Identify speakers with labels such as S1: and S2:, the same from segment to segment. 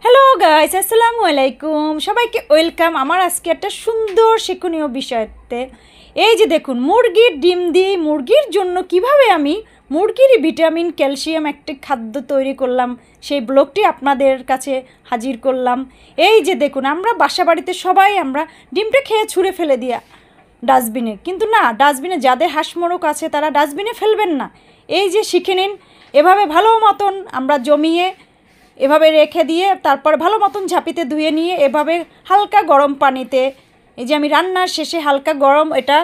S1: Hello guys, আসসালামু আলাইকুম। সবাইকে ওয়েলকাম আমার আজকে একটা সুন্দর শিক্ষণীয় বিষয়তে। এই যে দেখুন, মুরগির ডিম দিয়ে মুরগির জন্য কিভাবে আমি মুরগির ভিটামিন ক্যালসিয়াম একটি খাদ্য তৈরি করলাম, সেই ব্লগটি আপনাদের কাছে হাজির করলাম। এই যে দেখুন, আমরা বাসা বাড়িতে সবাই আমরা ডিমটা খেয়ে ছুঁড়ে ফেলে দিয়া ডাস্টবিনে, কিন্তু না, ডাস্টবিনে যাদের হাঁস মোরগ আছে তারা ডাস্টবিনে ফেলবেন না। এই যে শিখে নিন, এভাবে ভালো মতন আমরা জমিয়ে এভাবে রেখে দিয়ে তারপর ভালো মতন ঝাঁপিতে ধুয়ে নিয়ে এভাবে হালকা গরম পানিতে, এই যে আমি রান্নার শেষে হালকা গরম এটা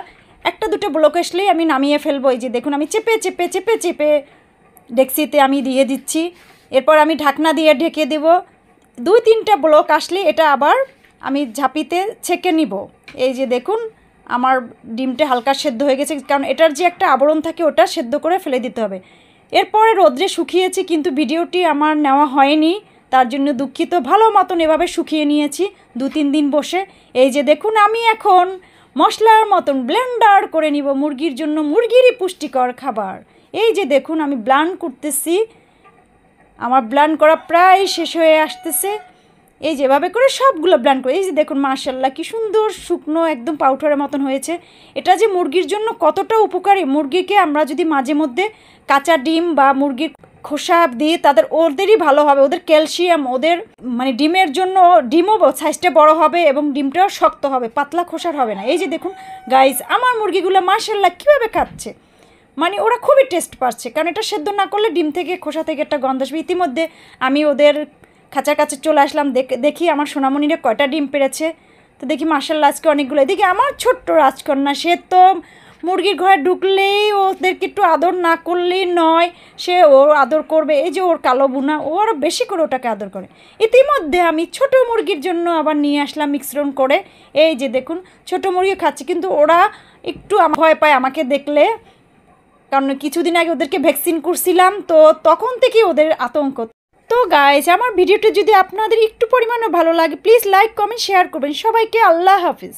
S1: একটা দুটো ব্লক আসলেই আমি নামিয়ে ফেলবো। এই যে দেখুন, আমি চেপে চেপে চেপে চেপে ডেক্সিতে আমি দিয়ে দিচ্ছি। এরপর আমি ঢাকনা দিয়ে ঢেকে দেব। 2-3টা ব্লক আসলে এটা আবার আমি ঝাঁপিতে ছেঁকে নিব। এই যে দেখুন, আমার ডিমটা হালকা সেদ্ধ হয়ে গেছে, কারণ এটার যে একটা আবরণ থাকে ওটা সেদ্ধ করে ফেলে দিতে হবে। এরপরে রোদ্রে শুকিয়েছি, কিন্তু ভিডিওটি আমার নেওয়া হয়নি, তার জন্য দুঃখিত। ভালো মতন এভাবে শুকিয়ে নিয়েছি 2-3 দিন বসে। এই যে দেখুন, আমি এখন মশলার মতন ব্লেন্ডার করে নিব মুরগির জন্য, মুরগিরই পুষ্টিকর খাবার। এই যে দেখুন, আমি ব্লেন্ড করতেছি, আমার ব্লেন্ড করা প্রায় শেষ হয়ে আসতেছে। এই যেভাবে করে সবগুলো ব্লেন্ড করে, এই যে দেখুন মাশাআল্লাহ কি সুন্দর শুকনো একদম পাউডারের মতন হয়েছে। এটা যে মুরগির জন্য কতটা উপকারী, মুরগিকে আমরা যদি মাঝে মধ্যে কাঁচা ডিম বা মুরগির খোসা দিই ওদেরই ভালো হবে, ওদের ক্যালসিয়াম, ওদের মানে ডিমের জন্য ডিমও সাইজটা বড় হবে এবং ডিমটাও শক্ত হবে, পাতলা খোসার হবে না। এই যে দেখুন গাইস, আমার মুরগিগুলো মাশাআল্লাহ কীভাবে খাচ্ছে, মানে ওরা খুবই টেস্ট পাচ্ছে, কারণ এটা সেদ্ধ না করলে ডিম থেকে খোসা থেকে একটা গন্ধ আসবে। ইতিমধ্যে আমি ওদের খাঁচার কাছে চলে আসলাম, দেখি আমার সোনামণিরা কয়টা ডিম পেড়েছে। তো দেখি মাশাআল্লাহ আজকে অনেকগুলো। দেখি আমার ছোট্ট রাজকন্যা, সে তো মুরগির ঘরে ঢুকলেই ওদেরকে একটু আদর না করলেই নয়, সে ওর আদর করবে। এই যে ওর কালো বুনা, ও আরও বেশি করে ওটাকে আদর করে। ইতিমধ্যে আমি ছোট মুরগির জন্য আবার নিয়ে আসলাম মিশ্রণ করে। এই যে দেখুন, ছোট মুরগি খাচ্ছে, কিন্তু ওরা একটু ভয় পায় আমাকে দেখলে, কারণ কিছুদিন আগে ওদেরকে ভ্যাকসিন করছিলাম, তো তখন থেকেই ওদের আতঙ্ক। তো গাইস, আমার ভিডিওটি যদি আপনাদের একটু পরিমাণও ভালো লাগে, প্লিজ লাইক কমেন্ট শেয়ার করবেন। সবাইকে আল্লাহ হাফিজ।